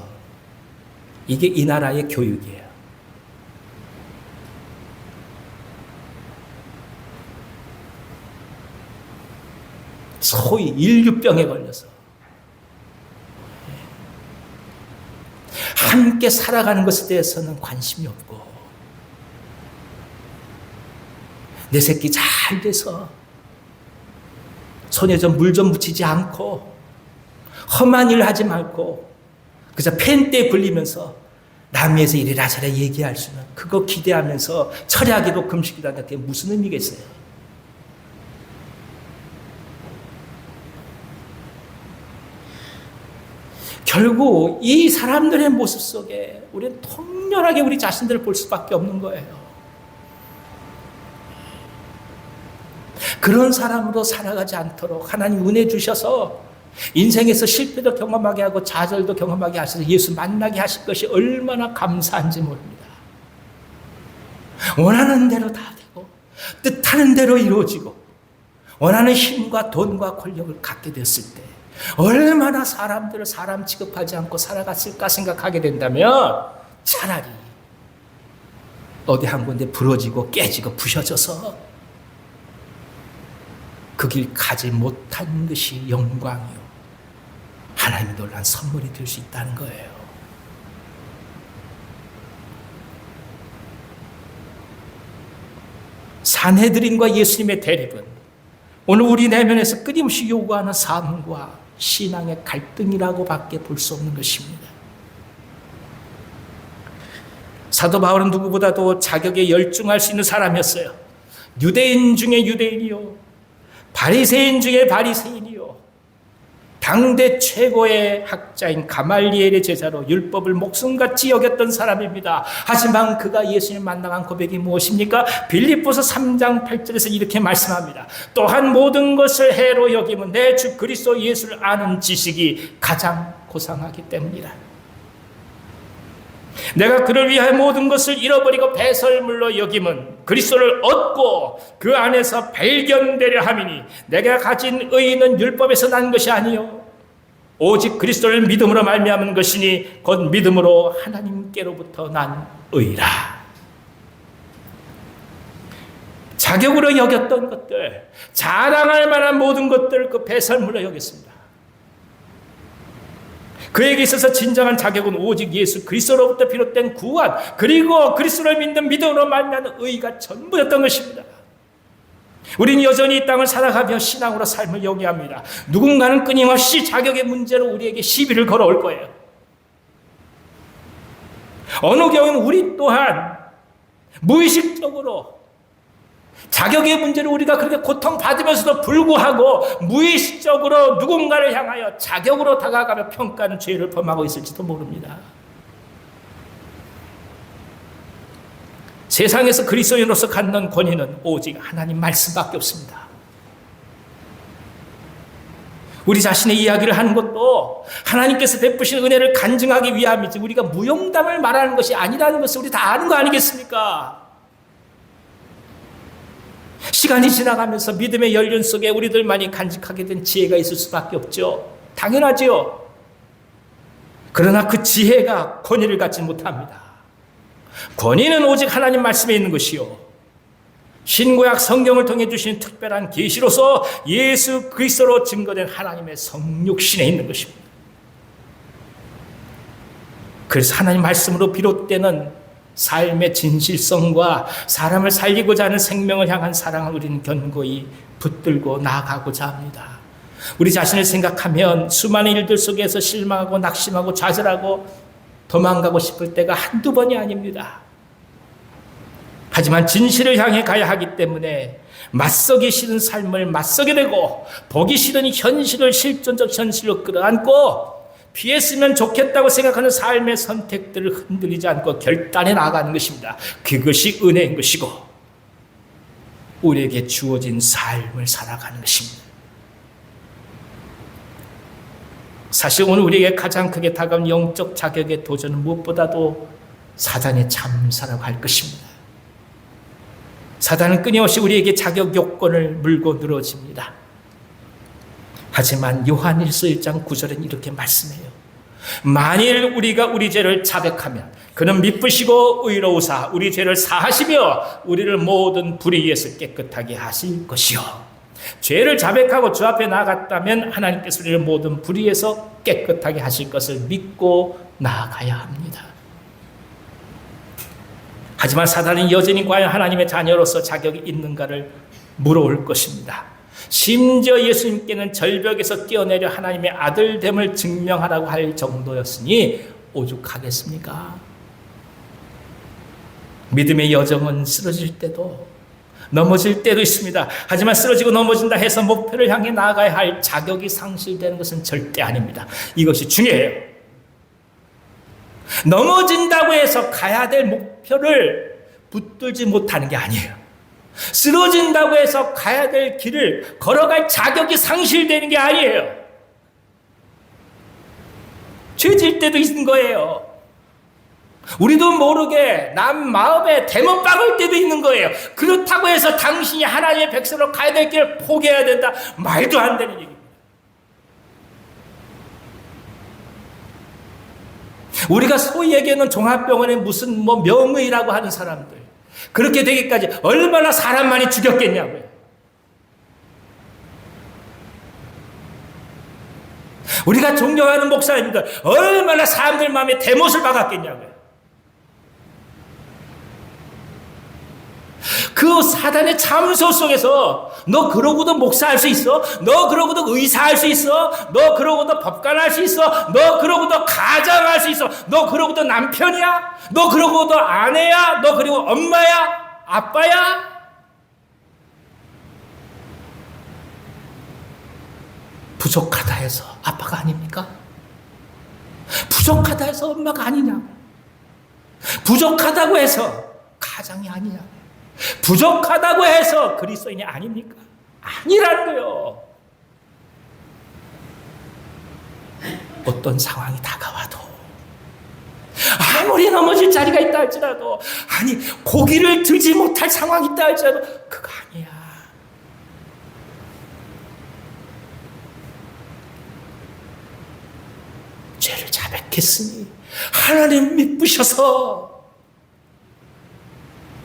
A: 이게 이 나라의 교육이에요. 소위 인류병에 걸려서 함께 살아가는 것에 대해서는 관심이 없고 내 새끼 잘 돼서 손에 좀 물 좀 묻히지 않고 험한 일 하지 말고 그래서 펜대에 불리면서 남에서 이래라 저래라 얘기할 수는 그거 기대하면서 철야기도 금식기도 하는 게 무슨 의미겠어요? 결국 이 사람들의 모습 속에 우리는 통렬하게 우리 자신들을 볼 수밖에 없는 거예요. 그런 사람으로 살아가지 않도록 하나님 은혜 주셔서 인생에서 실패도 경험하게 하고 좌절도 경험하게 하셔서 예수 만나게 하실 것이 얼마나 감사한지 모릅니다. 원하는 대로 다 되고 뜻하는 대로 이루어지고 원하는 힘과 돈과 권력을 갖게 됐을 때 얼마나 사람들을 사람 취급하지 않고 살아갔을까 생각하게 된다면 차라리 어디 한 군데 부러지고 깨지고 부셔져서 그 길 가지 못한 것이 영광이요 하나님의 놀라운 선물이 될 수 있다는 거예요. 산헤드린과 예수님의 대립은 오늘 우리 내면에서 끊임없이 요구하는 삶과 신앙의 갈등이라고 밖에 볼 수 없는 것입니다. 사도 바울은 누구보다도 자격에 열중할 수 있는 사람이었어요. 유대인 중에 유대인이요, 바리새인 중에 바리새인이요, 당대 최고의 학자인 가말리엘의 제자로 율법을 목숨같이 여겼던 사람입니다. 하지만 그가 예수님 만나간 고백이 무엇입니까? 빌립보서 3장 8절에서 이렇게 말씀합니다. 또한 모든 것을 해로 여기면 내 주 그리스도 예수를 아는 지식이 가장 고상하기 때문이라. 내가 그를 위하여 모든 것을 잃어버리고 배설물로 여김은 그리스도를 얻고 그 안에서 발견되려 함이니 내가 가진 의는 율법에서 난 것이 아니요 오직 그리스도를 믿음으로 말미암은 것이니 곧 믿음으로 하나님께로부터 난 의라. 자격으로 여겼던 것들, 자랑할 만한 모든 것들 그 배설물로 여겼습니다. 그에게 있어서 진정한 자격은 오직 예수 그리스도로부터 비롯된 구원, 그리고 그리스도를 믿는 믿음으로 말미암는 의가 전부였던 것입니다. 우리는 여전히 이 땅을 살아가며 신앙으로 삶을 영위합니다. 누군가는 끊임없이 자격의 문제로 우리에게 시비를 걸어올 거예요. 어느 경우는 우리 또한 무의식적으로 자격의 문제로 우리가 그렇게 고통받으면서도 불구하고 무의식적으로 누군가를 향하여 자격으로 다가가며 평가하는 죄를 범하고 있을지도 모릅니다. 세상에서 그리스도인으로서 갖는 권위는 오직 하나님 말씀밖에 없습니다. 우리 자신의 이야기를 하는 것도 하나님께서 베푸신 은혜를 간증하기 위함이지 우리가 무용담을 말하는 것이 아니라는 것을 우리 다 아는 거 아니겠습니까? 시간이 지나가면서 믿음의 연륜 속에 우리들만이 간직하게 된 지혜가 있을 수밖에 없죠. 당연하지요. 그러나 그 지혜가 권위를 갖지 못합니다. 권위는 오직 하나님 말씀에 있는 것이요, 신구약 성경을 통해 주신 특별한 계시로서 예수 그리스도로 증거된 하나님의 성육신에 있는 것입니다. 그래서 하나님 말씀으로 비롯되는 삶의 진실성과 사람을 살리고자 하는 생명을 향한 사랑을 우리는 견고히 붙들고 나아가고자 합니다. 우리 자신을 생각하면 수많은 일들 속에서 실망하고 낙심하고 좌절하고 도망가고 싶을 때가 한두 번이 아닙니다. 하지만 진실을 향해 가야 하기 때문에 맞서기 싫은 삶을 맞서게 되고 보기 싫은 현실을 실존적 현실로 끌어안고 피했으면 좋겠다고 생각하는 삶의 선택들을 흔들리지 않고 결단해 나아가는 것입니다. 그것이 은혜인 것이고 우리에게 주어진 삶을 살아가는 것입니다. 사실 오늘 우리에게 가장 크게 다가온 영적 자격의 도전은 무엇보다도 사단의 참사라고 할 것입니다. 사단은 끊임없이 우리에게 자격 요건을 물고 늘어집니다. 하지만 요한일서 1장 9절은 이렇게 말씀해요. 만일 우리가 우리 죄를 자백하면 그는 미쁘시고 의로우사 우리 죄를 사하시며 우리를 모든 불의에서 깨끗하게 하실 것이요. 죄를 자백하고 주 앞에 나아갔다면 하나님께서 우리를 모든 불의에서 깨끗하게 하실 것을 믿고 나아가야 합니다. 하지만 사단은 여전히 과연 하나님의 자녀로서 자격이 있는가를 물어올 것입니다. 심지어 예수님께는 절벽에서 뛰어내려 하나님의 아들됨을 증명하라고 할 정도였으니 오죽하겠습니까? 믿음의 여정은 쓰러질 때도 넘어질 때도 있습니다. 하지만 쓰러지고 넘어진다 해서 목표를 향해 나아가야 할 자격이 상실되는 것은 절대 아닙니다. 이것이 중요해요. 넘어진다고 해서 가야 될 목표를 붙들지 못하는 게 아니에요. 쓰러진다고 해서 가야 될 길을 걸어갈 자격이 상실되는 게 아니에요. 죄질 때도 있는 거예요. 우리도 모르게 남 마음에 대못 박을 때도 있는 거예요. 그렇다고 해서 당신이 하나님의 백성으로 가야 될 길을 포기해야 된다? 말도 안 되는 얘기입니다. 우리가 소위 얘기하는 종합병원에 무슨 명의라고 하는 사람들, 그렇게 되기까지 얼마나 사람 많이 죽였겠냐고요. 우리가 존경하는 목사님들 얼마나 사람들 마음에 대못을 박았겠냐고요. 그 사단의 참소 속에서 너 그러고도 목사할 수 있어? 너 그러고도 의사할 수 있어? 너 그러고도 법관할 수 있어? 너 그러고도 가장할 수 있어? 너 그러고도 남편이야? 너 그러고도 아내야? 너 그리고 엄마야? 아빠야? 부족하다 해서 아빠가 아닙니까? 부족하다 해서 엄마가 아니냐? 부족하다고 해서 가장이 아니냐? 부족하다고 해서 그리스도인이 아닙니까? 아니라는 거요. 어떤 상황이 다가와도 아무리 넘어질 자리가 있다 할지라도 아니 고기를 들지 못할 상황이 있다 할지라도 그거 아니야. 죄를 자백했으니 하나님 믿으셔서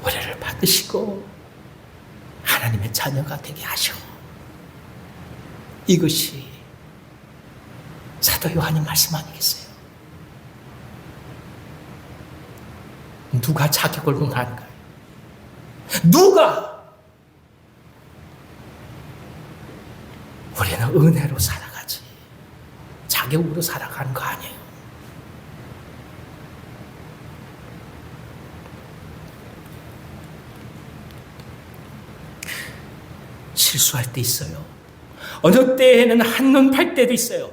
A: 우리를 받으시고 하나님의 자녀가 되게 하셔. 이것이 사도 요한의 말씀 아니겠어요? 누가 자격을 논하는가요? 누가? 우리는 은혜로 살아가지 자격으로 살아가는 거 아니에요. 실수할 때 있어요. 어느 때에는 한눈 팔 때도 있어요.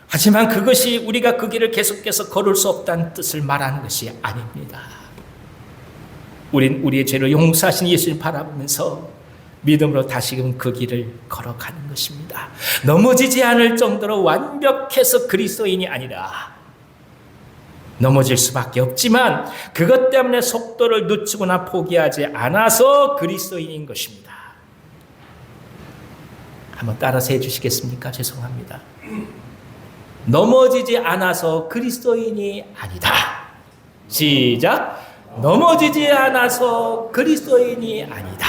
A: 하지만 그것이 우리가 그 길을 계속해서 걸을 수 없다는 뜻을 말하는 것이 아닙니다. 우린 우리의 죄를 용서하신 예수님 바라보면서 믿음으로 다시금 그 길을 걸어가는 것입니다. 넘어지지 않을 정도로 완벽해서 그리스도인이 아니라 넘어질 수밖에 없지만 그것 때문에 속도를 늦추거나 포기하지 않아서 그리스도인인 것입니다. 한번 따라서 해주시겠습니까? 죄송합니다. 넘어지지 않아서 그리스도인이 아니다. 시작. 넘어지지 않아서 그리스도인이 아니다.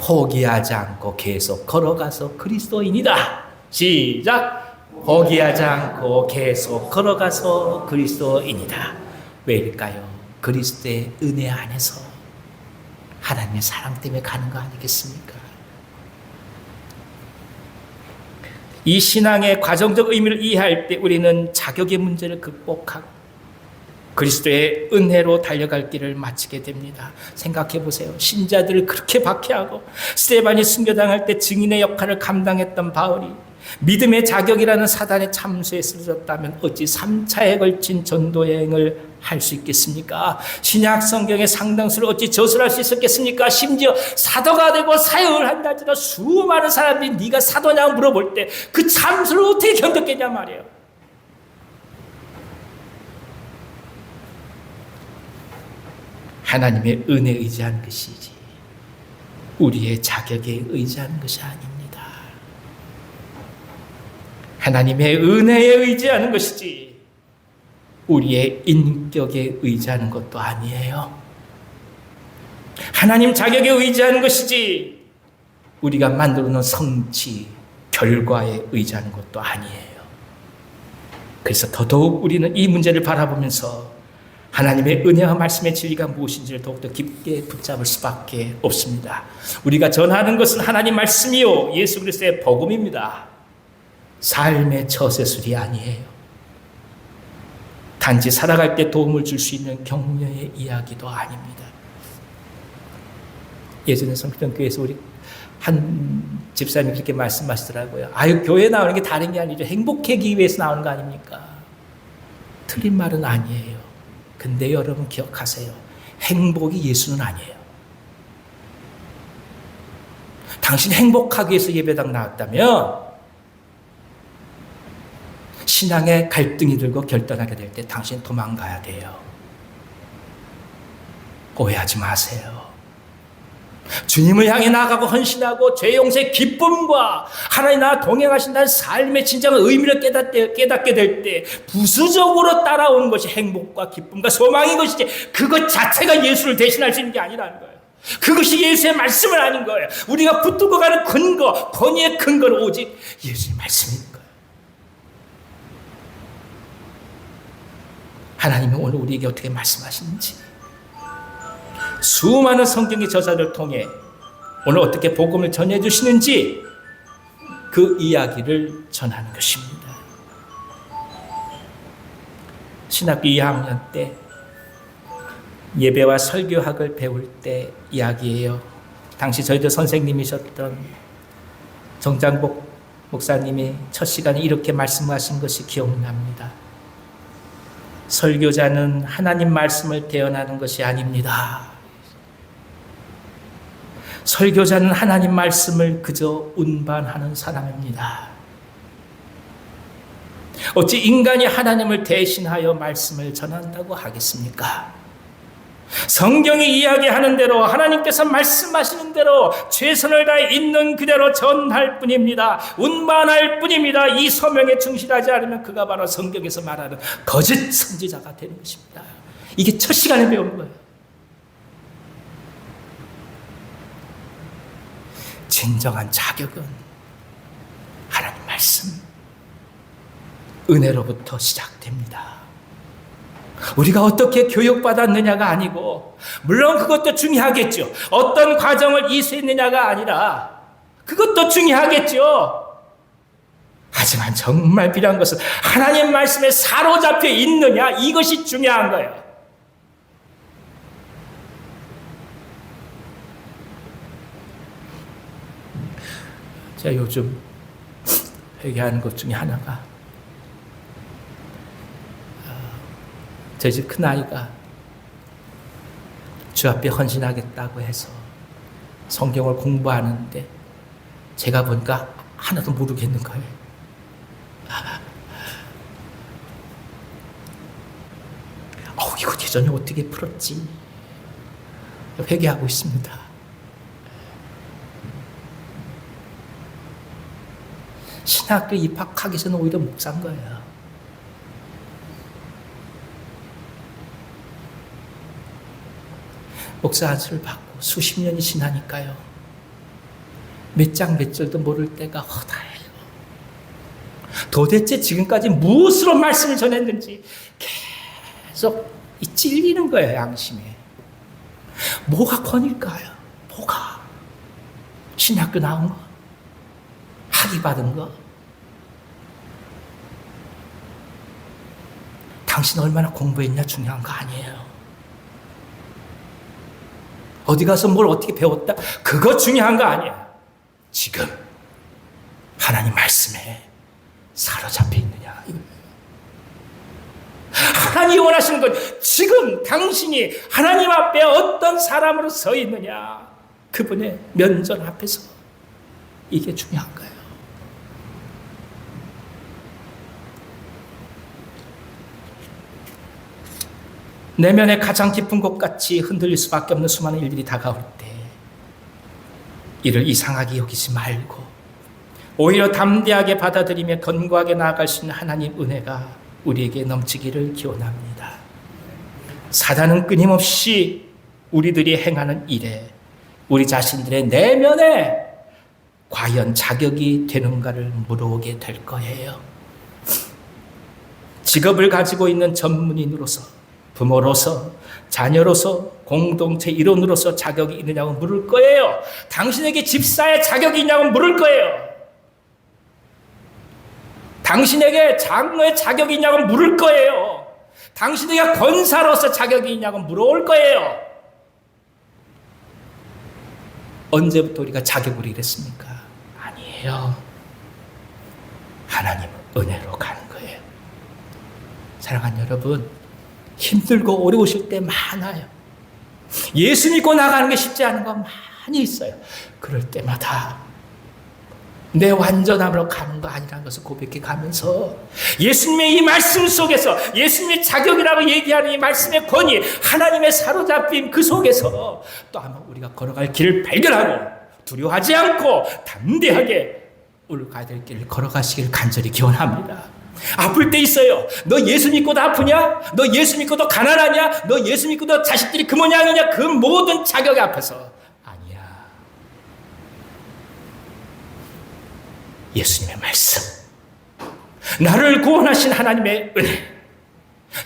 A: 포기하지 않고 계속 걸어가서 그리스도인이다. 시작. 포기하지 않고 계속 걸어가서 그리스도인이다. 왜일까요? 그리스도의 은혜 안에서 하나님의 사랑 때문에 가는 거 아니겠습니까? 이 신앙의 과정적 의미를 이해할 때 우리는 자격의 문제를 극복하고 그리스도의 은혜로 달려갈 길을 마치게 됩니다. 생각해 보세요. 신자들을 그렇게 박해하고 스데반이 순교당할 때 증인의 역할을 감당했던 바울이 믿음의 자격이라는 사단의 참수에 쓰러졌다면 어찌 3차에 걸친 전도여행을 할 수 있겠습니까? 신약 성경의 상당수를 어찌 저술할 수 있었겠습니까? 심지어 사도가 되고 사역을 한다 할지라도 수많은 사람들이 네가 사도냐고 물어볼 때 그 참수를 어떻게 견뎠겠냐 말이에요. 하나님의 은혜에 의지하는 것이지 우리의 자격에 의지하는 것이 아닙니다. 하나님의 은혜에 의지하는 것이지 우리의 인격에 의지하는 것도 아니에요. 하나님 자격에 의지하는 것이지 우리가 만들어 놓은 성취, 결과에 의지하는 것도 아니에요. 그래서 더더욱 우리는 이 문제를 바라보면서 하나님의 은혜와 말씀의 진리가 무엇인지를 더욱더 깊게 붙잡을 수밖에 없습니다. 우리가 전하는 것은 하나님 말씀이요 예수 그리스도의 복음입니다. 삶의 처세술이 아니에요. 단지 살아갈 때 도움을 줄 수 있는 격려의 이야기도 아닙니다. 예전에 성평교회에서 우리 한 집사님이 그렇게 말씀하시더라고요. 아유, 교회 나오는 게 다른 게 아니죠. 행복하기 위해서 나오는 거 아닙니까? 틀린 말은 아니에요. 근데 여러분 기억하세요. 행복이 예수는 아니에요. 당신 행복하기 위해서 예배당 나왔다면 신앙의 갈등이 들고 결단하게 될 때 당신 도망가야 돼요. 오해하지 마세요. 주님을 향해 나아가고 헌신하고 죄 용서의 기쁨과 하나님 나와 동행하신다는 삶의 진정한 의미를 깨닫게 될 때 부수적으로 따라오는 것이 행복과 기쁨과 소망인 것이지 그것 자체가 예수를 대신할 수 있는 게 아니라는 거예요. 그것이 예수의 말씀은 아닌 거예요. 우리가 붙들고 가는 근거, 권위의 근거는 오직 예수의 말씀인 거예요. 하나님이 오늘 우리에게 어떻게 말씀하시는지 수많은 성경의 저자를 통해 오늘 어떻게 복음을 전해주시는지 그 이야기를 전하는 것입니다. 신학교 2학년 때 예배와 설교학을 배울 때 이야기예요. 당시 저희들 선생님이셨던 정장복 목사님이 첫 시간에 이렇게 말씀하신 것이 기억납니다. 설교자는 하나님 말씀을 대언하는 것이 아닙니다. 설교자는 하나님 말씀을 그저 운반하는 사람입니다. 어찌 인간이 하나님을 대신하여 말씀을 전한다고 하겠습니까? 성경이 이야기하는 대로 하나님께서 말씀하시는 대로 최선을 다해 있는 그대로 전할 뿐입니다. 운반할 뿐입니다. 이 소명에 충실하지 않으면 그가 바로 성경에서 말하는 거짓 선지자가 되는 것입니다. 이게 첫 시간에 배운 거예요. 진정한 자격은 하나님 말씀, 은혜로부터 시작됩니다. 우리가 어떻게 교육받았느냐가 아니고, 물론 그것도 중요하겠죠. 어떤 과정을 이수했느냐가 아니라 그것도 중요하겠죠. 하지만 정말 필요한 것은 하나님 말씀에 사로잡혀 있느냐, 이것이 중요한 거예요. 제가 요즘 회개하는 것 중에 하나가, 저희 집 큰아이가 주 앞에 헌신하겠다고 해서 성경을 공부하는데 제가 보니까 하나도 모르겠는 거예요. 이거 예전에 어떻게 풀었지? 회개하고 있습니다. 신학교 입학하기 전에 오히려 목사인 거예요. 목사 안수를 받고 수십 년이 지나니까요, 몇 장 몇 절도 모를 때가 허다해요. 도대체 지금까지 무엇으로 말씀을 전했는지 계속 찔리는 거예요, 양심에. 뭐가 권일까요? 뭐가? 신학교 나온 거? 학위 받은 거? 당신 얼마나 공부했냐 중요한 거 아니에요. 어디 가서 뭘 어떻게 배웠다? 그거 중요한 거 아니야. 지금 하나님 말씀에 사로잡혀 있느냐. 하나님이 원하시는 건 지금 당신이 하나님 앞에 어떤 사람으로 서 있느냐. 그분의 면전 앞에서. 이게 중요한 거예요. 내면의 가장 깊은 곳같이 흔들릴 수밖에 없는 수많은 일들이 다가올 때 이를 이상하게 여기지 말고 오히려 담대하게 받아들이며 견고하게 나아갈 수 있는 하나님 은혜가 우리에게 넘치기를 기원합니다. 사단은 끊임없이 우리들이 행하는 일에 우리 자신들의 내면에 과연 자격이 되는가를 물어오게 될 거예요. 직업을 가지고 있는 전문인으로서, 부모로서, 자녀로서, 공동체 일원으로서 자격이 있느냐고 물을 거예요. 당신에게 집사의 자격이 있냐고 물을 거예요. 당신에게 장로의 자격이 있냐고 물을 거예요. 당신에게 권사로서 자격이 있냐고 물어올 거예요. 언제부터 우리가 자격으로 이랬습니까? 아니에요. 하나님 은혜로 가는 거예요. 사랑하는 여러분, 힘들고 어려우실 때 많아요. 예수 믿고 나가는 게 쉽지 않은 거 많이 있어요. 그럴 때마다 내 완전함으로 가는 거 아니라는 것을 고백해 가면서 예수님의 이 말씀 속에서, 예수님의 자격이라고 얘기하는 이 말씀의 권위, 하나님의 사로잡힘 그 속에서 또 아마 우리가 걸어갈 길을 발견하고 두려워하지 않고 담대하게 올라가야 될 길을 걸어가시기를 간절히 기원합니다. 아플 때 있어요. 너 예수 믿고도 아프냐? 너 예수 믿고도 가난하냐? 너 예수 믿고도 자식들이 그 모양이냐? 그 모든 자격 앞에서 아니야. 예수님의 말씀, 나를 구원하신 하나님의 은혜,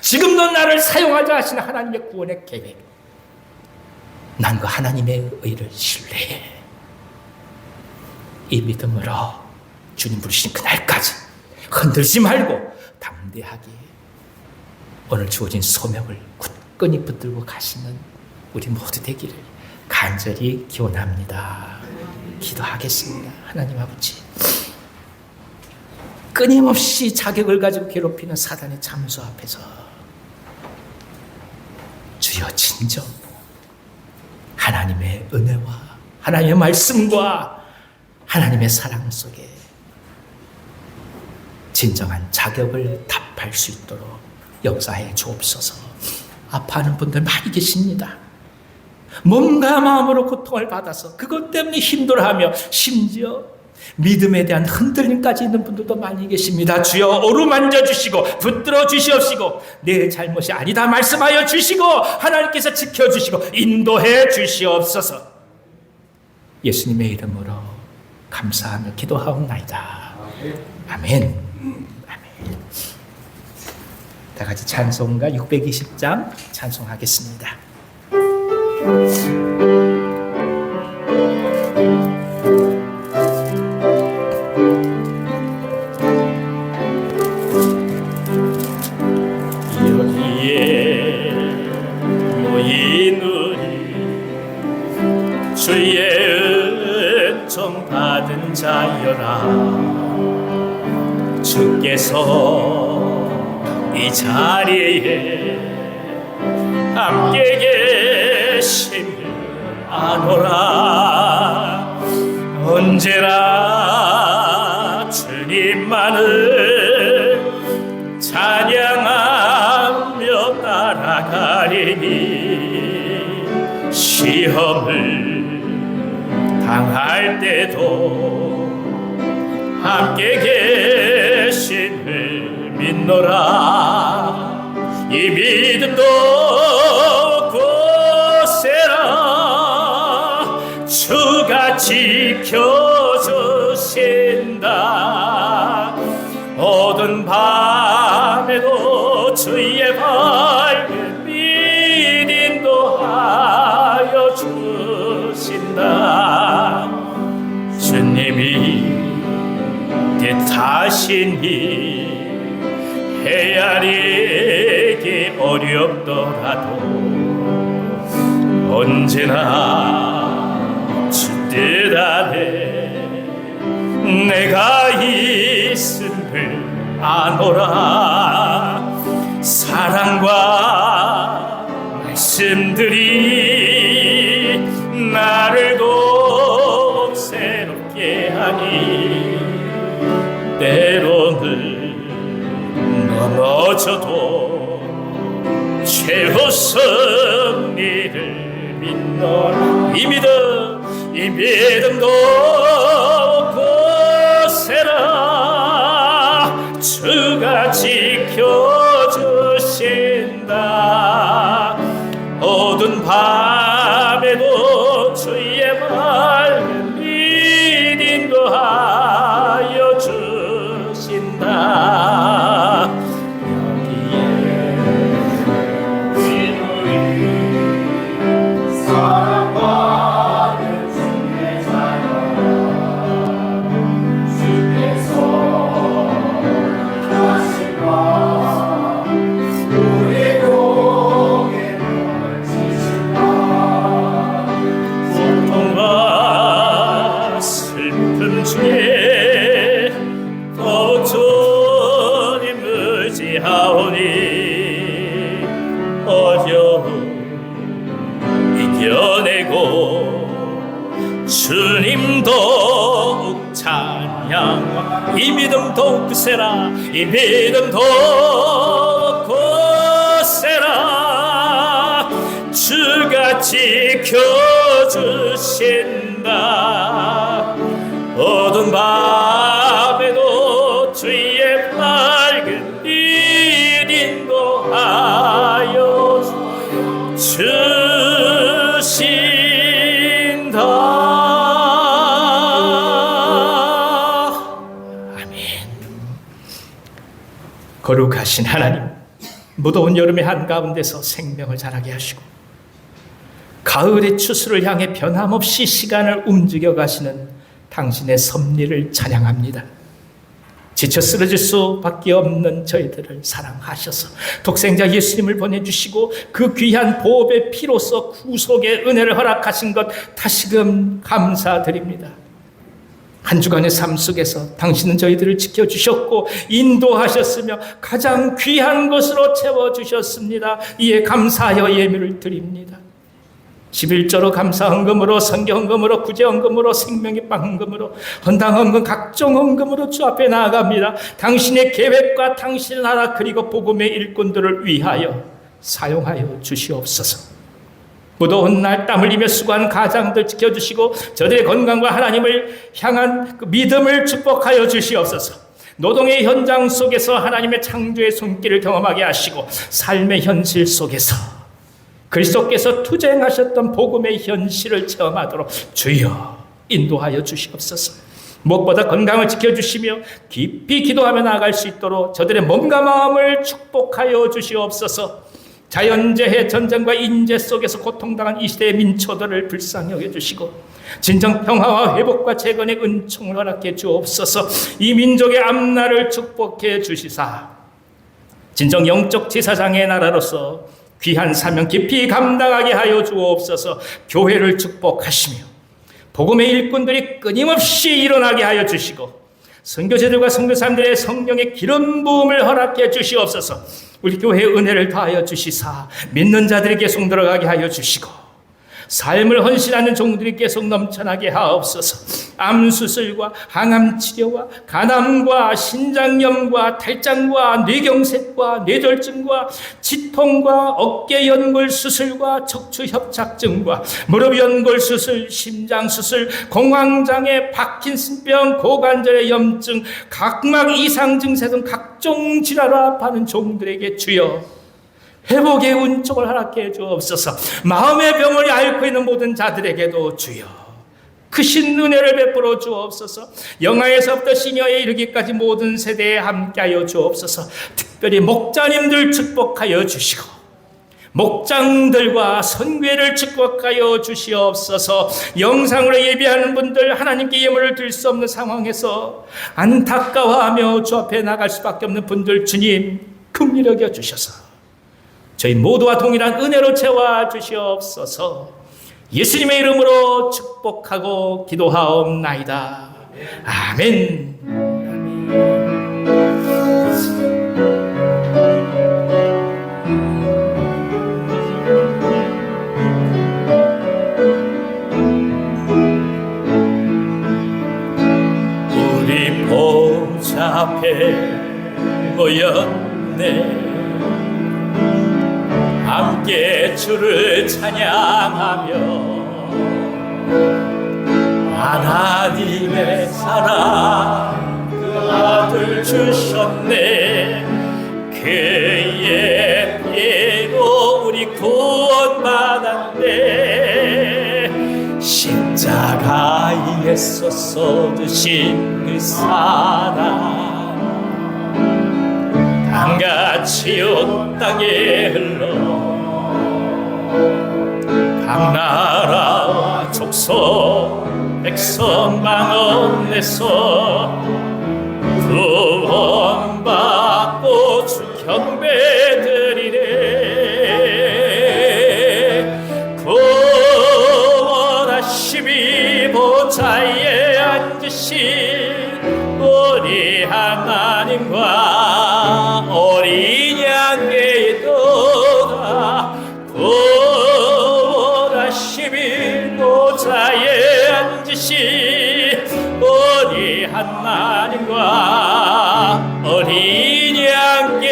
A: 지금도 나를 사용하자 하시는 하나님의 구원의 계획, 난 그 하나님의 의를 신뢰해. 이 믿음으로 주님 부르신 그날까지 흔들지 말고 담대하게 오늘 주어진 소명을 굳건히 붙들고 가시는 우리 모두 되기를 간절히 기원합니다. 기도하겠습니다. 하나님 아버지, 끊임없이 자격을 가지고 괴롭히는 사단의 잠수 앞에서 주여 진정 하나님의 은혜와 하나님의 말씀과 하나님의 사랑 속에 진정한 자격을 답할 수 있도록 역사해 주옵소서. 아파하는 분들 많이 계십니다. 몸과 마음으로 고통을 받아서 그것 때문에 힘들어하며 심지어 믿음에 대한 흔들림까지 있는 분들도 많이 계십니다. 주여 어루만져 주시고 붙들어 주시옵시고 내 잘못이 아니다 말씀하여 주시고 하나님께서 지켜주시고 인도해 주시옵소서. 예수님의 이름으로 감사하며 기도하옵나이다. 아멘. 아멘. 다 같이 찬송가 620장 찬송하겠습니다.
B: 여기에 모인 우리 주의 은총 받은 자여라. 주께서 이 자리에 함께 계심을 아노라. 언제나 주님만을 찬양하며 따라가리니 시험을 당할 때도 함께 계심을 믿노라. 이 믿음도 고세라. 주가 지켜주신다. 어두운 밤에도 주의 밝은 빛 인도하여 주신다. 주님이 뜻하시니 헤아리기 어렵더라도 언제나 주 뜻 안에 내가 있음을 아노라. 사랑과 말씀들이 나를 더욱 새롭게 하니 때로는 넘어져도 최후 승리를 믿노라. 이 믿음도 고세라. 주가 지켜주신다. 어두운 밤에도 주의 밝은 빛 인도하여 주신다. 주님 더욱 찬양. 이 믿음 더욱 크세라. 이 믿음 더욱 고세라. 주가 지켜주신다. 어두운 밤에도 주의 밝은 빛 인도하여 주신다.
A: 거룩하신 하나님, 무더운 여름의 한가운데서 생명을 자라게 하시고 가을의 추수를 향해 변함없이 시간을 움직여 가시는 당신의 섭리를 찬양합니다. 지쳐 쓰러질 수밖에 없는 저희들을 사랑하셔서 독생자 예수님을 보내주시고 그 귀한 보혈의 피로써 구속의 은혜를 허락하신 것 다시금 감사드립니다. 한 주간의 삶 속에서 당신은 저희들을 지켜주셨고 인도하셨으며 가장 귀한 것으로 채워주셨습니다. 이에 감사하여 예물을 드립니다. 11조로 감사 헌금으로, 성경 헌금으로, 구제 헌금으로, 생명의 빵 헌금으로, 헌당 헌금, 각종 헌금으로 주 앞에 나아갑니다. 당신의 계획과 당신의 나라 그리고 복음의 일꾼들을 위하여 사용하여 주시옵소서. 무더운 날 땀 흘리며 수고한 가장들 지켜주시고 저들의 건강과 하나님을 향한 그 믿음을 축복하여 주시옵소서. 노동의 현장 속에서 하나님의 창조의 손길을 경험하게 하시고 삶의 현실 속에서 그리스도께서 투쟁하셨던 복음의 현실을 체험하도록 주여 인도하여 주시옵소서. 무엇보다 건강을 지켜주시며 깊이 기도하며 나아갈 수 있도록 저들의 몸과 마음을 축복하여 주시옵소서. 자연재해, 전쟁과 인재 속에서 고통당한 이 시대의 민초들을 불쌍히 여겨주시고 진정 평화와 회복과 재건의 은총을 허락해 주옵소서. 이 민족의 앞날을 축복해 주시사 진정 영적 제사장의 나라로서 귀한 사명 깊이 감당하게 하여 주옵소서. 교회를 축복하시며 복음의 일꾼들이 끊임없이 일어나게 하여 주시고 선교제들과 선교사님들의 성령의 기름 부음을 허락해 주시옵소서. 우리 교회의 은혜를 다하여 주시사 믿는 자들이 계속 들어가게 하여 주시고 삶을 헌신하는 종들이 계속 넘쳐나게 하옵소서. 암수술과 항암치료와 간암과 신장염과 탈장과 뇌경색과 뇌졸중과 치통과 어깨연골수술과 척추협착증과 무릎연골수술, 심장수술, 공황장애, 파킨슨병, 고관절의 염증, 각막 이상 증세 등 각종 질환을 아파하는 종들에게 주여 회복의 은총을 허락해 주옵소서. 마음의 병을 앓고 있는 모든 자들에게도 주여 크신 은혜를 베풀어 주옵소서. 영아에서부터 시녀에 이르기까지 모든 세대에 함께하여 주옵소서. 특별히 목자님들 축복하여 주시고 목장들과 선교회를 축복하여 주시옵소서. 영상으로 예배하는 분들 하나님께 예물을 드릴 수 없는 상황에서 안타까워하며 주 앞에 나갈 수밖에 없는 분들 주님 긍휼히 여겨 주셔서 저희 모두와 동일한 은혜로 채워 주시옵소서. 예수님의 이름으로 축복하고 기도하옵나이다. 아멘.
B: 우리 보좌 앞에 모였네. 함께 주를 찬양하며 하나님의 사랑 그 아들 주셨네. 그의 피로 우리 구원받았네. 십자가에서 쏟으신 그 사랑 강같이 온 땅에 흘러 각 나라와 족속 백성 만원에서 구원받고 주 경배드리네. 구원하심이 보좌에 앉으신 우리 하나님과 어린 양의 도다. 구원하심이 보좌에 앉으신 우리 하나님과 어린 양의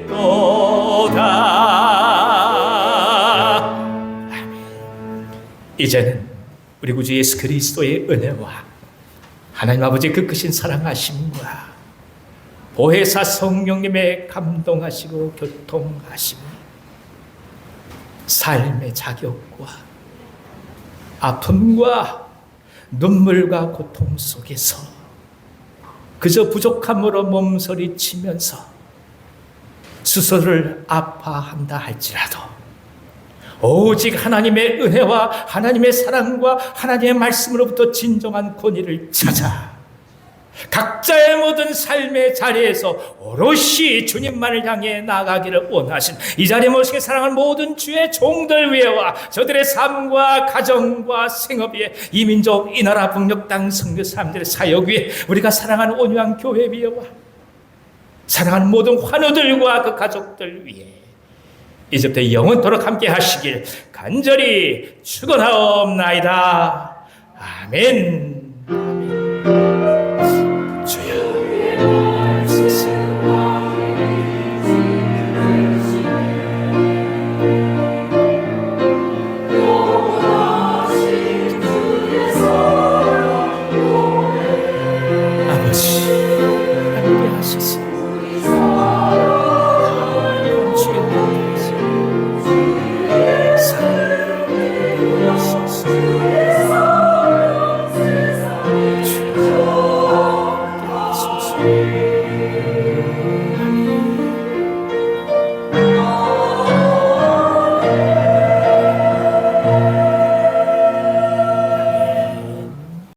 B: 도다.
A: 이제는 우리 구주 예수 그리스도의 은혜와 하나님 아버지의 그 크신 사랑하심과 보혜사 성령님의 감동하시고 교통하심, 삶의 자격과 아픔과 눈물과 고통 속에서 그저 부족함으로 몸서리치면서 스스로를 아파한다 할지라도 오직 하나님의 은혜와 하나님의 사랑과 하나님의 말씀으로부터 진정한 권위를 찾아 각자의 모든 삶의 자리에서 오롯이 주님만을 향해 나아가기를 원하신 이 자리에 모시게 사랑하는 모든 주의 종들 위에와 저들의 삶과 가정과 생업 위에 이 민족, 이 나라, 북녘 땅 선교 사람들의 사역 위에 우리가 사랑하는 온유한 교회 위에와 사랑하는 모든 환우들과 그 가족들 위에 이제부터 영원토록 함께 하시길 간절히 축원하옵나이다. 아멘.